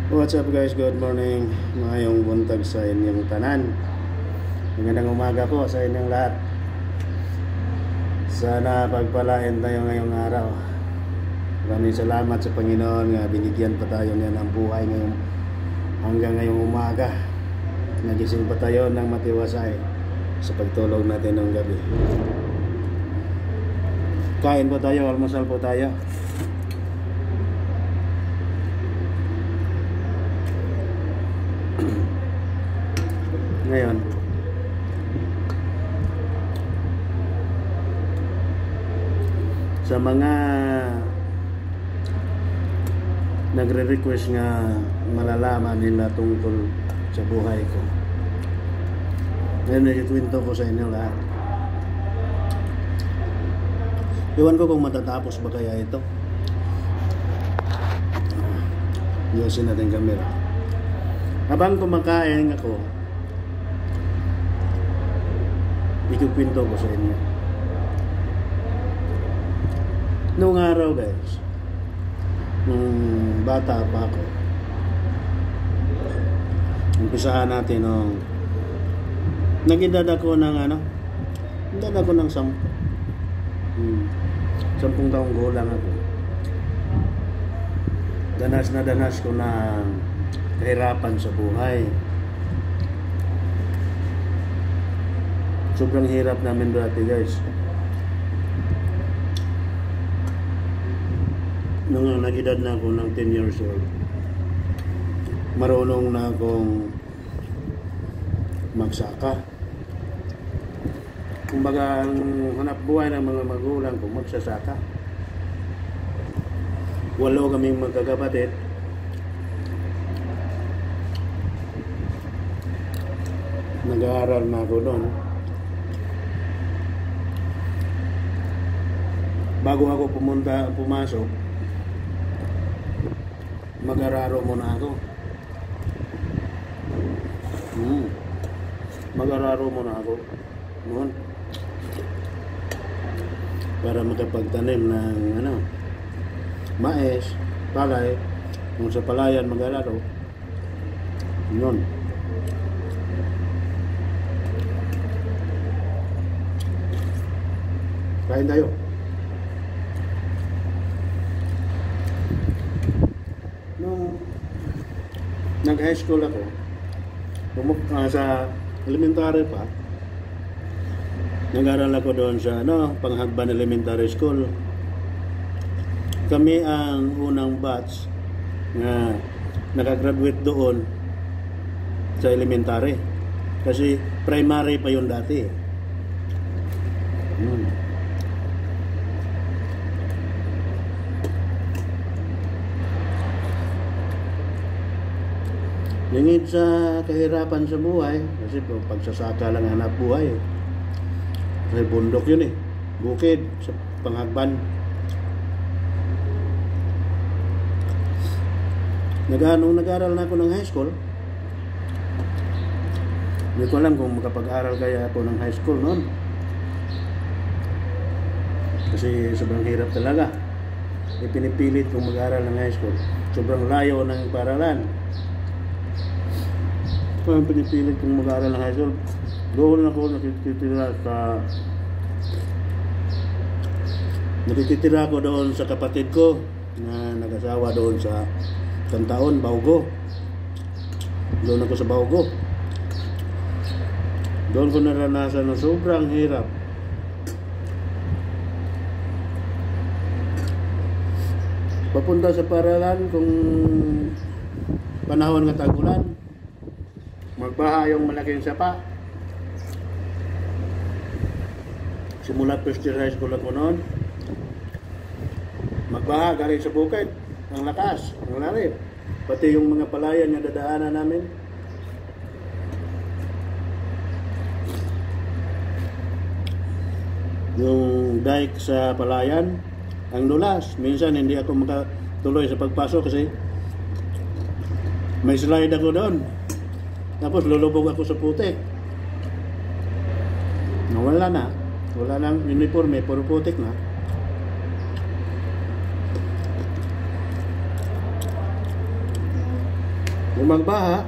What's up guys? Good morning. Ngayong buntag sa inyong tanan. Magandang umaga po sa inyong lahat. Sana pagpalain tayo ngayong araw. Maraming salamat sa Panginoon nga binigyan pa tayo niya ng buhay ngayong hanggang ngayong umaga. Nagising pa tayo ng matiwasay sa pagtulog natin ng gabi. Kain po tayo, almusal po tayo. Ngayon, sa mga nagre-request nga malalaman nila tungkol sa buhay ko, ngayon ikwento ko sa inyo lahat. Iwan ko kung matatapos ba kaya ito. Iusin natin camera. Habang kumakain ako, ikukwento ko sa inyo. Noong araw guys, nung bata pa ako, umpisahan natin nung nag-edad ako ng edad ako ng 10 taong gulang ako. Danas na danas ko na kahirapan sa buhay. Sobrang hirap namin dati guys. Nung nag-edad na ako ng 10 years old, marunong na akong magsaka. Kumbaga ang hanap buhay ng mga magulang ko magsasaka. 8 kaming magkakapatid. Nag-aaral na ako doon. Bago ako pumasok, mag-araro muna ako. Mag-araro muna ako noon para makapagtanim ng mais, palay. Kung sa palayan mag-araro, yun. Kain tayo. Nung nag-high school ako, sa elementary pa, nag-aral ako doon sa Panghagban Elementary School. Kami ang unang batch na nakagraduate doon sa elementary. Kasi primary pa yun dati. Lingid sa kahirapan sa buhay, kasi pagsasaka lang hanap buhay. Kasi bundok yun bukid sa Panghagban. Nag-aral na ako ng high school. Hindi ko alam kung makapag-aral kaya ako ng high school noon. Kasi sobrang hirap talaga. Pinipilit kong mag-aral ng high school. Sobrang layo ng paralan. Kung pinipilit kong mag-aaral ng high school, doon ako nakititira ako doon sa kapatid ko na nag-asawa doon sa Kantaon, Baugo. Doon ako sa Baugo. Doon ko naranasan na sobrang hirap. Papunta sa paralan kung panahon ng tag-ulan, magbaha yung malaking sapa. Simula first year high school ako noon, magbaha galing sa bukid. Ang lakas, ang lalim. Pati yung mga palayan na dadaanan namin. Yung dike sa palayan, ang dulas. Minsan hindi ako makatuloy sa pagpasok kasi may slide ako doon. Tapos lulubog ako sa putik. Wala na. Wala nang uniforme, puro putik na. Yung magbaha,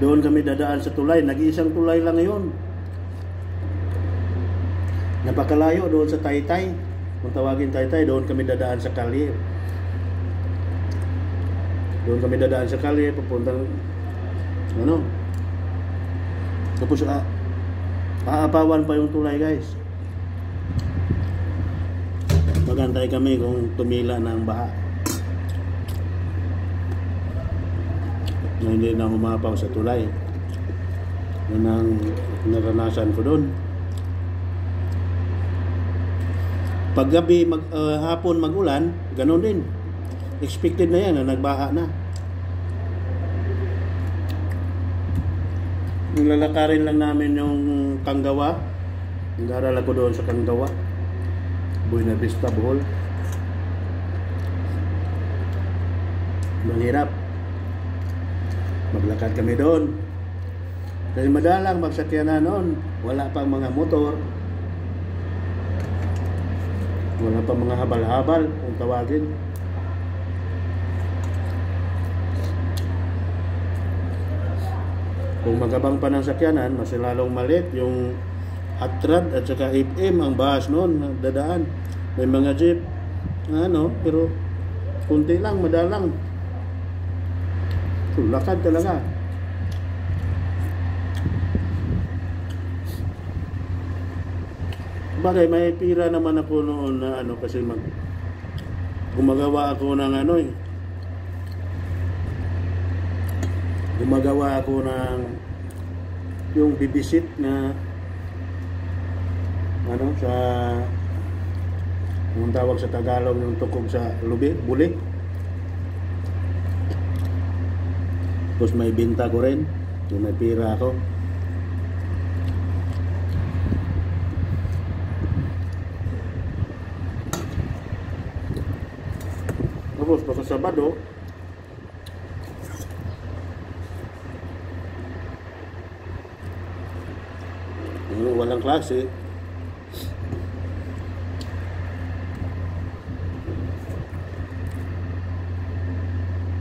doon kami dadaan sa tulay. Nag-iisang tulay lang yun. Napakalayo doon sa Taytay. Kung tawagin Taytay, doon kami dadaan sa kalye. Doon kami dadaan sa kalye, papuntang ano. Tapos aapawan pa yung tulay, guys. Magantay kami kung tumila na ang baha. Na hindi na humapaw sa tulay. Yun ang naranasan ko doon. Pag gabi, hapon mag-ulan, ganun din. Expected na yan na nagbaha na. Lalakarin lang namin yung Kanggawa. Nag-aaral ako doon sa Kanggawa, Buena Vista, Bohol. Mahirap. Maglakad kami doon. Kasi madalang magsakyan na noon. Wala pang mga motor. Wala pang mga habal-habal kung tawagin. Kung magabang pa ng sakyanan, mas lalong malit yung Hatrad at saka FM ang bahas noon, dadaan. May mga jeep, pero kunti lang, madalang. Lakad talaga. Bagay, may pira naman ako noon na kasi gumagawa ako ng gumagawa ako ng yung bibisit na sa yung tawag sa Tagalog yung tukog sa buli. Tapos may binta ko rin, yung may pira ako. Tapos basta Sabado, walang klase.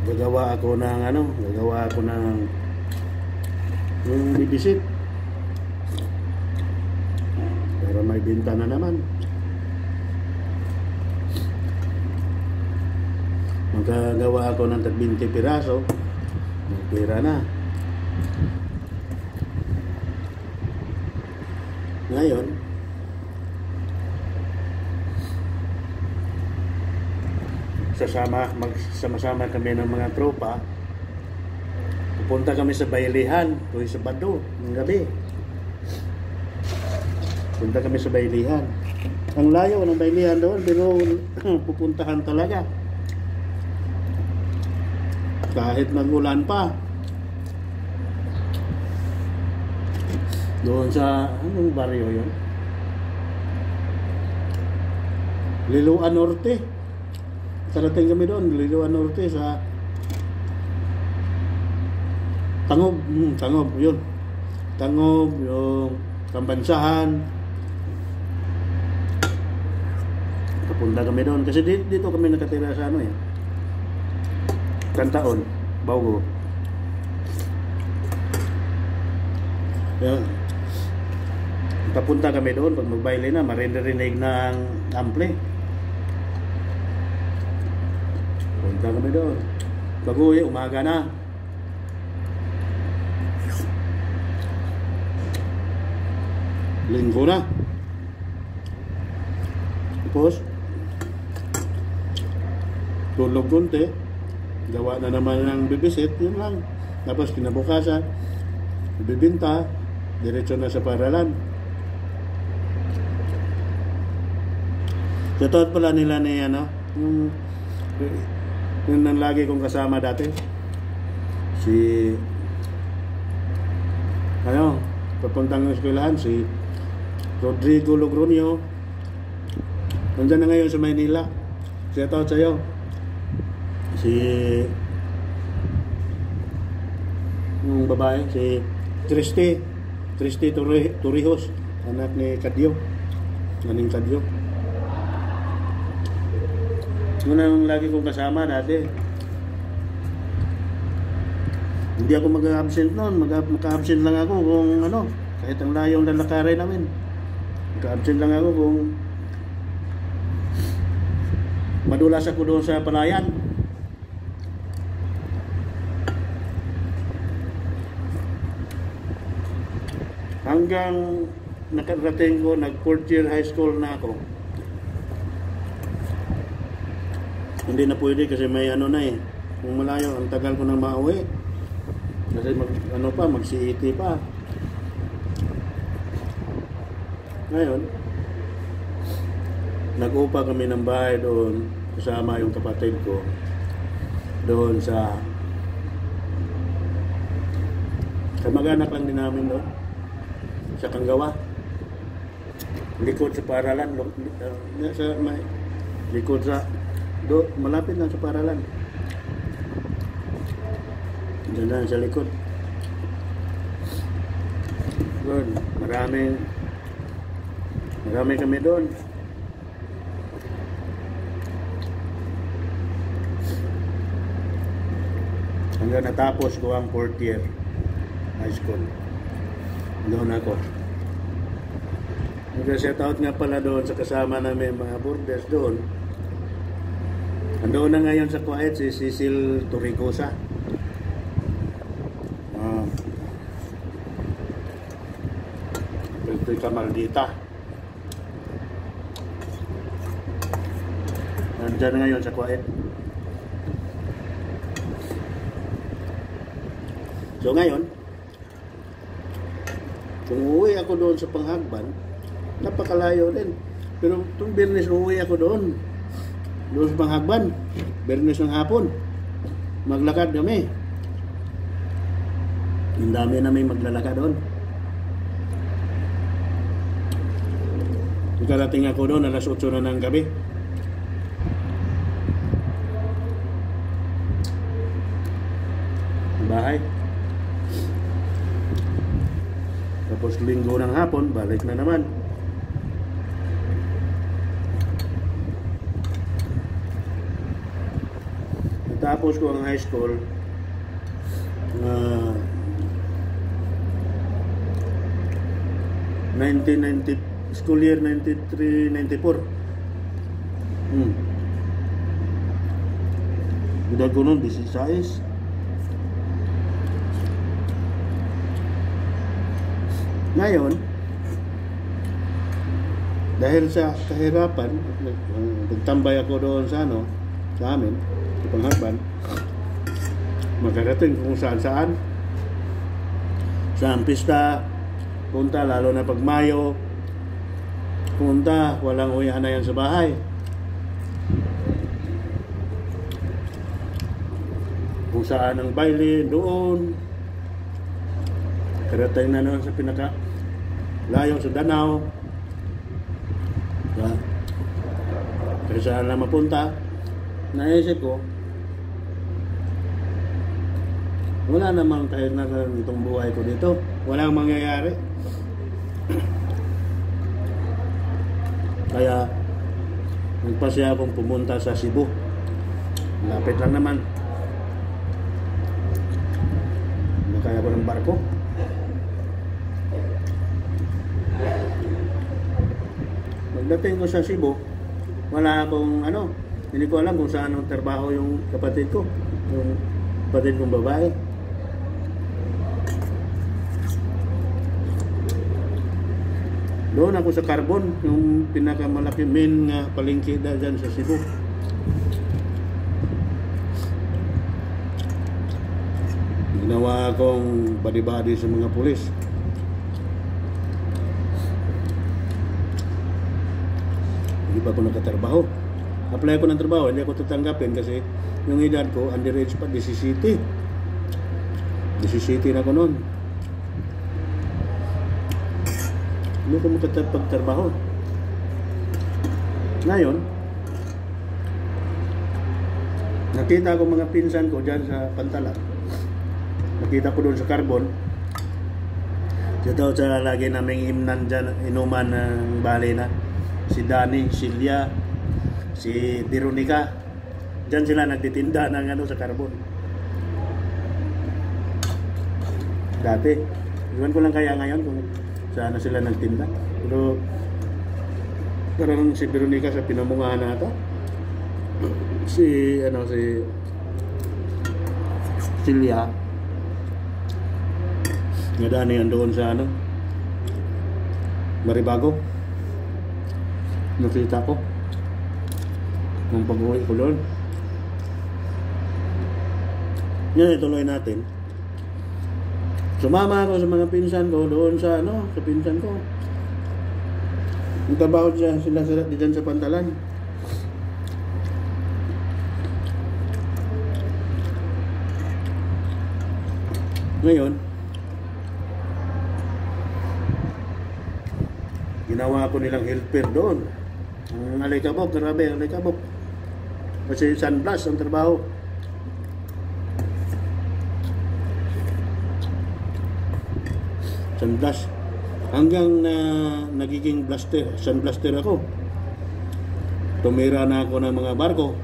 Gagawa ako ng yung bibisit para may binta na naman. Magagawa ako ng 20 piraso, may pera na. Ngayon, magsama-sama kami ng mga tropa. Pupunta kami sa Baylihan tuwing Sabado ng gabi. Punta kami sa Baylihan. Ang layo ng Baylihan doon, pero pupuntahan talaga. Kahit mag-ulan pa. Doon sa anong baryo yun? Liloan Norte. Sarating kami doon, Liloan Norte sa Tangob, yun. Tangob, yung Kambansahan. Kapunta kami doon kasi dito kami nakatira sa Kantaon, Baugo. Yan. Papunta kami doon pag magbaile na, marinig ng ampli. Punta kami doon. Pag-uwi, umaga na. Linggo na. Tapos tulog konti, gawa na naman ng bibisit, yun lang. Tapos kinabukasan, bibinta, diretso na sa paralan. Sa taot pala nila ni yung nang lagi kong kasama dati, si papuntang eskwelahan, si Rodrigo Logronio. Nandiyan na ngayon sa Maynila. Siya taot sa'yo. Si yung babae, si Tristy Torrijos, anak ni Kadyo, naning Kadyo. Yun ang lagi kong kasama dati. Hindi ako mag-absent noon. Maka-absent lang ako kung ano, kahit ang layong lalakarin namin. Maka-absent lang ako kung madulas ako doon sa palayan. Hanggang nakarating ko, nag-4th year high school na ako. Hindi na pwede kasi may ano na eh. Kung malayo, ang tagal ko nang mauwi. Kasi mag-CET pa. Ngayon, nag-upa kami ng bahay doon kasama yung kapatid ko doon sa kamag-anak lang din namin doon sa Kanggawa, likod sa paralan, likod sa malapit lang sa paralan, diyan lang sa likod doon. Marami kami doon. Hanggang natapos ko ang 4th year high school. Doon ako. Nag-shout out nga pala doon sa kasama namin mga boarders doon. Andoon na ngayon sa Kuwait si Cecil Torricosa. Ito'y Kamaldita. Nandyan ngayon sa Kuwait. So ngayon, kung uuwi ako doon sa Panghagban, napakalayo din. Pero itong Biyernes uuwi ako doon sa Panghagban. Biyernes ng hapon. Maglakad kami. Ang dami namin maglalakad doon. Ikarating ako doon alas 8 na ng gabi. Bahay. Tapos linggo ng hapon, balik na naman. Natapos ko ang high school 1990, school year 93-94. Edad ko nun 16. Ngayon, dahil sa kahirapan, nagtambay ako doon sa amin, sa Panghagban, magkarating kung saan-saan. Sa pista, punta, lalo na pag Mayo, punta, walang uwian na yan sa bahay. Kung saan ang baile, doon. Karating na noon sa pinaka layo sa Danau. Kaya saan na mapunta, naisip ko, wala namang kahit na itong buhay ko dito. Walang mangyayari. Kaya nagpasya akong pumunta sa Cebu. Lapit lang naman. Nakaya ko ng barko. Pagdating ko sa Cebu, wala akong hindi ko alam kung saan ang trabaho yung kapatid ko, yung kapatid kong babae. Doon ako sa Carbon, yung pinakamalaki main nga palengke dyan sa Cebu. Ginawa akong body-body sa mga pulis. Hindi pa ako nakatrabaho. Apply ko ng trabaho, hindi ako tatanggapin kasi yung edad ko, underage pa, 17. 17 na ako noon. Hindi ko makapagtrabaho. Ngayon, nakita ko mga pinsan ko dyan sa Pantalan. Nakita ko doon sa Carbon. Dito sa lagi naming imnan dyan, inuman ng bali na. Si Danny, Silya, si Veronica, Diyan sila nagtitinda ng ano sa carbon. Dati. Iwan ko lang kaya ngayon kung saan sila nagtinda. Pero parang si Veronica sa pinamungahan na ito. Si Celia. Nga yan doon sa ano Maribago. Nakita ko nung pag-uwi ko doon. Yan, ituloy natin. Sumama ako sa mga pinsan ko doon sa sa pinsan ko. Nagtrabaho sila diyan sa Pantalan. Ngayon, ginawa ko nilang helper doon. Ang alikabok, grabe, alikabok. Kasi sunblast ang trabaho. Sunblast. Hanggang na nagiging sunblaster ako. Tumira na ako ng mga barko.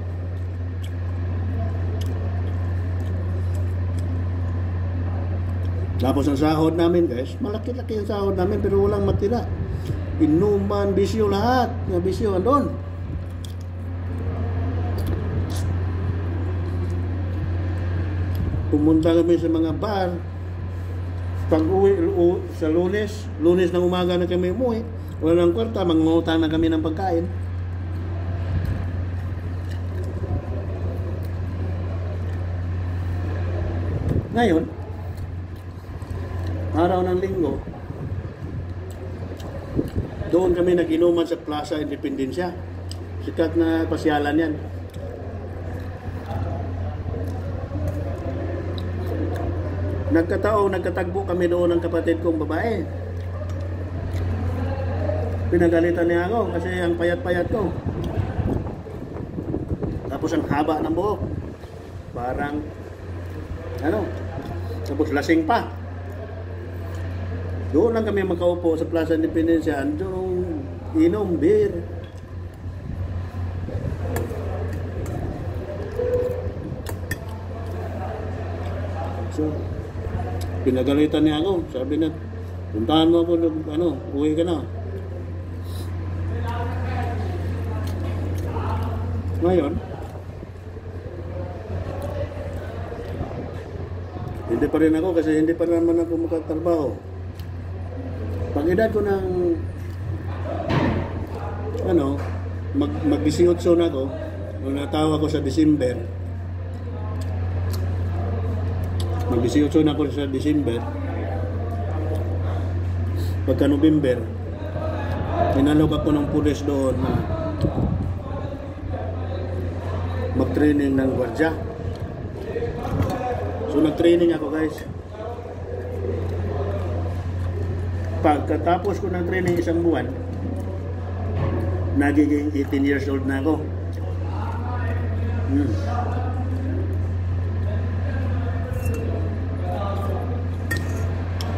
Tapos ang sahod namin, guys, malaki-laki ang sahod namin pero walang matira. Inuman, bisyo lahat. Nga bisyo andun. Pumunta kami sa mga bar. Pag uwi sa Lunes ng umaga na kami umuwi, wala ng kwarta, mangungutang na kami ng pagkain. Ngayon, araw ng linggo, doon kami nag-inuman sa Plaza Independencia. Sikat na pasyalan yan. Nagkatagbo kami doon ng kapatid kong babae. Pinagalitan niya ako kasi ang payat-payat ko. Tapos ang haba ng buhok. Parang tapos lasing pa. Doon lang kami makaupo sa Plaza Independencia, andong inom beer. So, pinagalitan niya ako. Sabi na, puntahan mo ako, uwi ka na. Ngayon, hindi pa rin ako kasi hindi pa naman ako makatrabaho. Pag edad ko ng mag-18 na ako, nung natawa ko sa December, mag-18 na ako sa December, pagka November, inalok ako ng pulis doon na mag-training ng gwardya. So nag-training ako, guys. Pagkatapos ko ng training isang buwan, nagiging 18 years old na ako.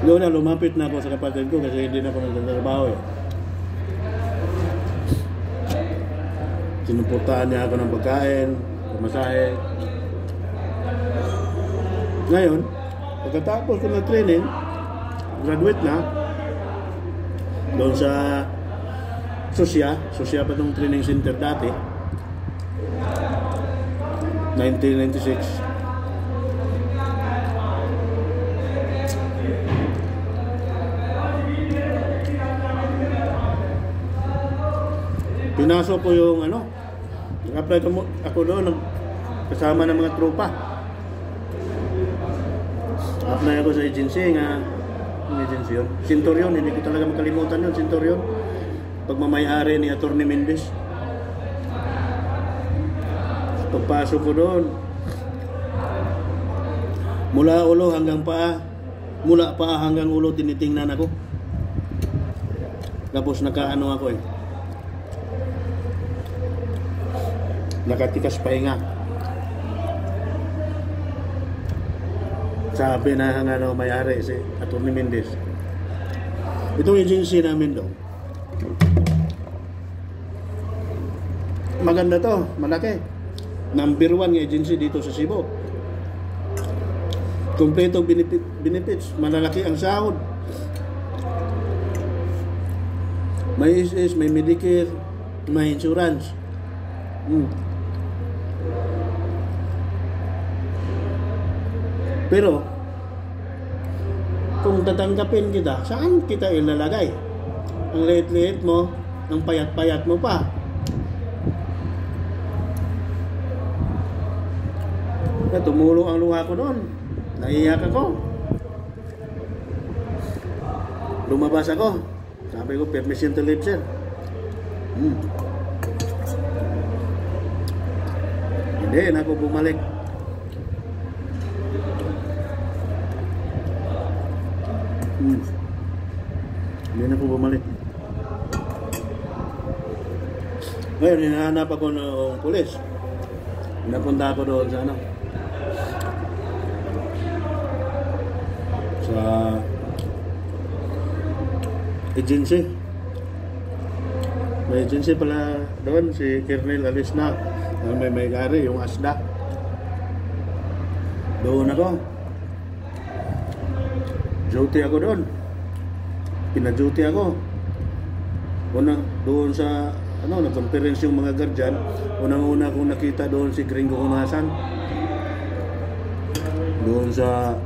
Doon na, lumapit na ako sa kapatid ko kasi hindi na ako nagtatrabaho eh. Sinuportahan niya ako ng pagkain, pamasahe. Ngayon, pagkatapos ko ng training, graduate na, doon sa Susya pa itong training center dati, 1996. Pinasok ko yung nag-apply ako doon kasama ng mga tropa. Apply ako sa agency nga, agency yun, Centurion, hindi ko talaga makalimutan yun, Centurion, pagmamayari ni Atty. Mendez. Pagpasok ko doon, mula ulo hanggang paa, mula paa hanggang ulo tinitingnan ako. Tapos nakaano ako nakatikas pahinga. Sabi na may-ari si Atty. Mendez, itong agency namin daw, maganda to, malaki. number 1 nga agency dito sa Cebu. Kompleto benefits, malalaki ang sahod. May SS, may Medicare, may insurance. Pero kung tatanggapin kita, saan kita ilalagay? Ang liit-liit mo, ang payat-payat mo pa. Kaya tumulong ang luha ko noon. Naiyak ako. Lumabas ako. Sabi ko, permission to leave, sir. Hindi na ako bumalik. Hindi na ako bumalik. Ngayon, hinahanap ako ng pulis. Napunta ako doon sa ano, sa agency. May agency pala doon, si Colonel Alisna, ang may-ari, yung ASDA. Doon ako. Duty ako doon. Pina-duty ako. Unang doon sa ano, nag-conference yung mga guardian. Unang-una kong nakita doon si Gringo Hunasan. Doon sa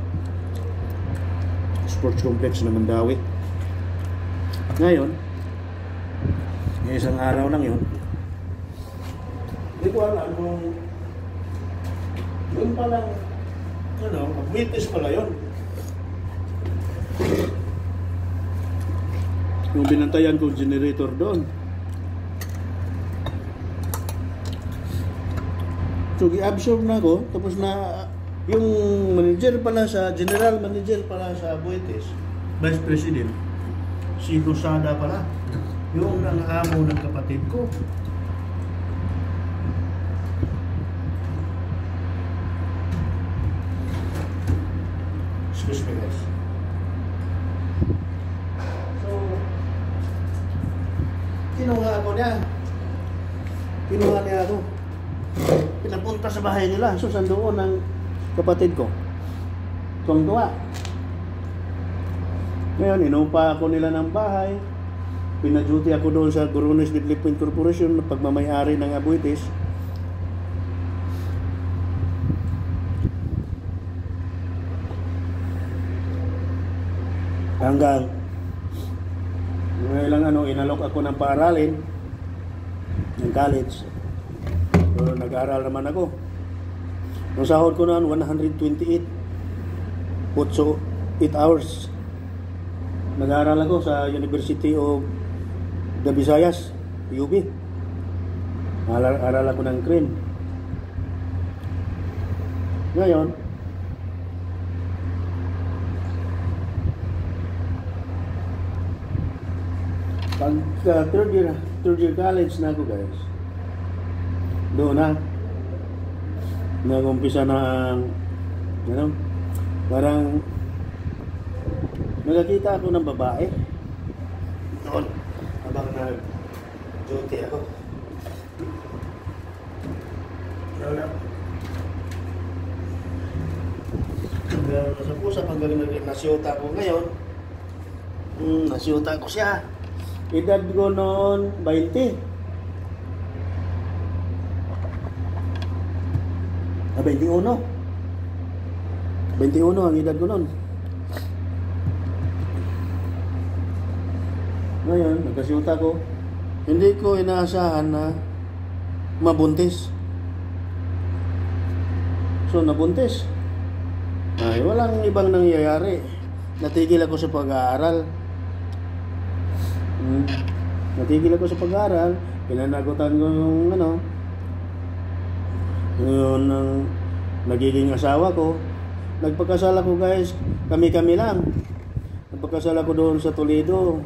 sports complex na Mandawi. Ngayon, isang araw lang yun. Hindi ko alam kung yun palang ano, mag-witness pala yun. Yung binantayan kong generator doon. So, i-absorb na ako. Tapos na, yung manager pala sa, general manager pala sa Buetes, vice president, si Rosada pala. Yung nang-amo ng kapatid ko. Excuse me, guys. So, kinuha ako niya. Kinuha niya ako. Pinapunta sa bahay nila. So, sandoon ng kapatid ko. Tuwang-tuwa. Ngayon, inupa ako nila ng bahay. Pina-duty ako doon sa Gorones Development Corporation na pagmamayari ng Abuetes. Hanggang ngayon ano, inalok ako ng paaralin ng college. So, nag-aaral naman ako. Ang sahod ko noon 128. 8 hours. Nag-aaral ako sa University of the Visayas, UB. Aral ako ng CREM. Ngayon, pag third year college na ako, guys, doon na nag-umpisa na ang parang nakakita ako ng babae noon habang nag-duty ako. Sa pusa hanggang nasyuta ko ngayon. Nasyuta ko siya. Edad ko noon 20. 21 ang edad ko noon. Ngayon, nagkasyuta ko. Hindi ko inaasahan na mabuntis. So, nabuntis. Ay, walang ibang nangyayari. Natigil ako sa pag-aaral. Natigil ako sa pag-aaral. Pinanagutan ko yung yun ang nagiging asawa ko. Nagpakasal ako, guys, kami-kami lang. Nagpakasal ako doon sa Toledo,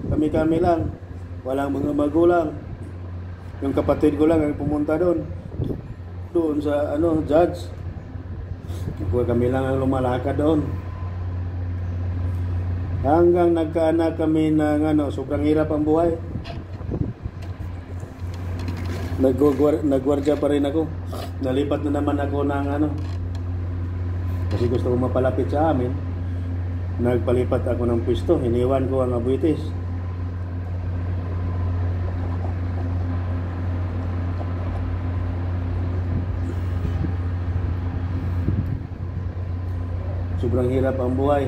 kami-kami lang. Walang mga magulang. Yung kapatid ko lang ang pumunta doon sa judge. Kami lang ang lumalakad doon. Hanggang nagkaanak kami ng sobrang hirap ang buhay. Nagwardya pa rin ako. Nalipat na naman ako ng ano. Kasi gusto ko mapalapit sa amin. Nagpalipat ako ng pwesto. Iniwan ko ang Abuitis. Sobrang hirap ang buhay.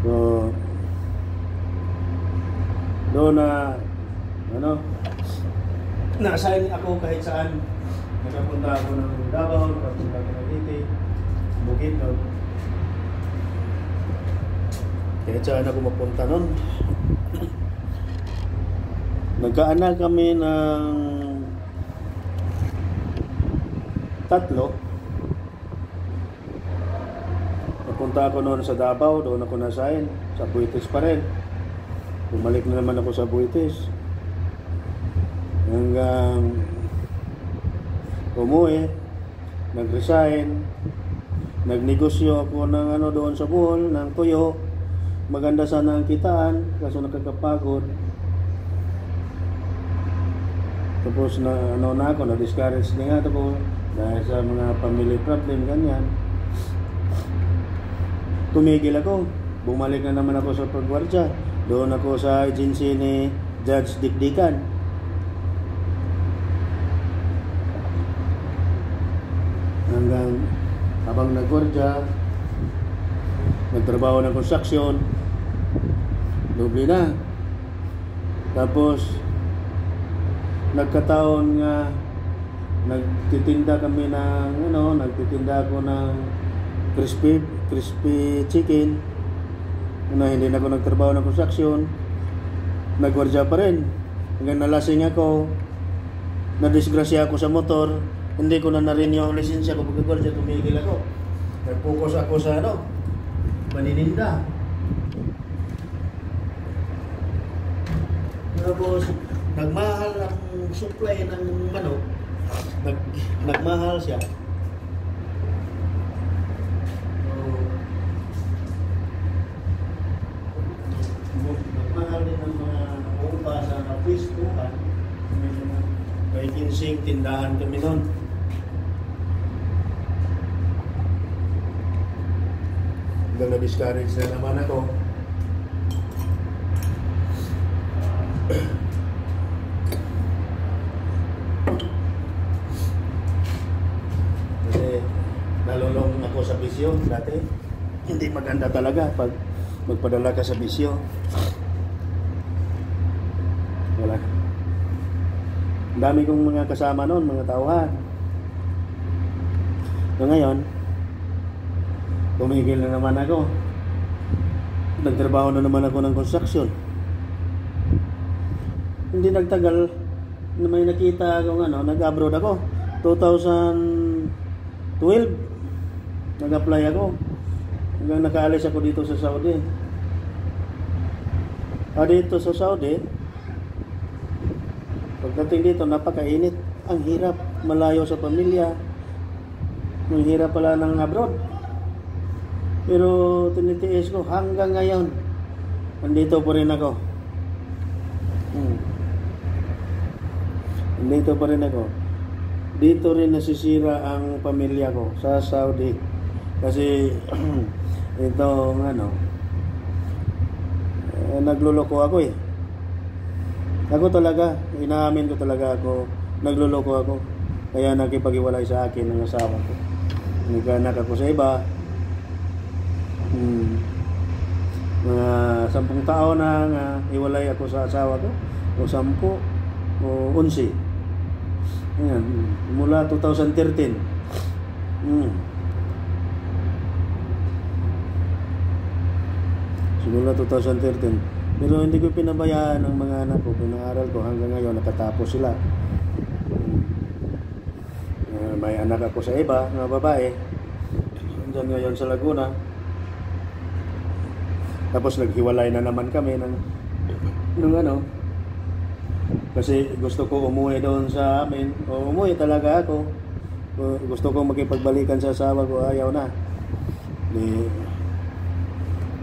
So, doon na na-assign ako kahit saan. Nakapunta ako ng Davao, nakapunta ako ng Leyte, Bukidnon. Kahit saan ako mapunta nun. Nagkaanak kami ng 3. Napunta ako noon sa Davao, doon ako na-assign. Sa Abuitis pa rin. Bumalik na naman ako sa Abuitis. Hanggang umuwi, nag-resign, nagnegosyo ako ng ano doon sa Bohol, ng tuyo. Maganda sana ang kitaan, kaso nakakapagod. Tapos na ako, na-discourage na nga ako dahil sa mga family problem, ganyan. Tumigil ako, bumalik na naman ako sa pagwardya. Doon ako sa agency ni Judge Dikdikan. Hanggang habang nagwardya, nagtrabaho ng construction, doble na. Tapos nagkataon nga nagtitinda kami ng nagtitinda ako ng crispy chicken. Hindi na ako nagtrabaho ng construction, nagwardya pa rin. Hanggang nalasing ako, nadisgrasya ako sa motor. Hindi ko na na-renew ang lisensya ko pagkagwardya, tumigil ako. Nag-focus ako sa manininda. Tapos nagmahal ang supply ng manok. Nagmahal siya. Nagmahal din ang mga upa sa pwestuhan. May kinsing tindahan kami noon. Hanggang na-discourage na naman ako. Kasi nalulong ako sa bisyo dati. Hindi maganda talaga pag magpadala ka sa bisyo. Wala. Ang dami kong mga kasama noon, mga tauhan. So ngayon, tumigil na naman ako. Nagtrabaho na naman ako ng construction. Hindi nagtagal na may nakita akong nag-abroad ako. 2012, nag-apply ako. Hanggang nakaalis ako dito sa Saudi. Dito sa Saudi, pagdating dito, napakainit. Ang hirap, malayo sa pamilya. Ang hirap pala ng abroad. Pero tinitiis ko hanggang ngayon. Nandito pa rin ako. Nandito pa rin ako. Dito rin nasisira ang pamilya ko sa Saudi. Kasi ito nagluloko ako eh. Ako talaga, inaamin ko talaga ako, nagluloko ako. Kaya nakipag-iwalay sa akin ng asawa ko. Nagkaanak ako sa iba. Mga 10 taon na iwalay ako sa asawa ko. O 10 o 11. Ayan, mula 2013. Simula 2013. Pero hindi ko pinabayaan ang mga anak ko. Pinangaral ko hanggang ngayon, nakatapos sila. May anak ako sa iba, mga babae. Diyan ngayon sa Laguna. Tapos naghiwalay na naman kami ng kasi gusto ko umuwi doon sa amin. Umuwi talaga ako. Gusto ko makipagbalikan sa asawa ko, ayaw na.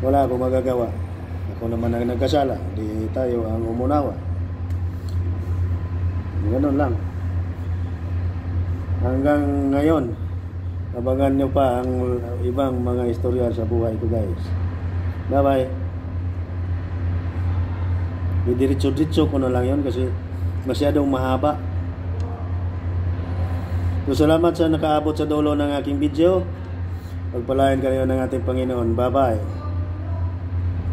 Wala akong magagawa. Ako naman ang nagkasala. Di tayo ang umunawa. Ganun lang. Hanggang ngayon, abangan nyo pa ang ibang mga istorya sa buhay ko, guys. Bye-bye. Didiritso-diritso ko na lang yun kasi masyadong mahaba. So, salamat sa nakaabot sa dulo ng aking video. Pagpalain kayo ng ating Panginoon. Bye-bye.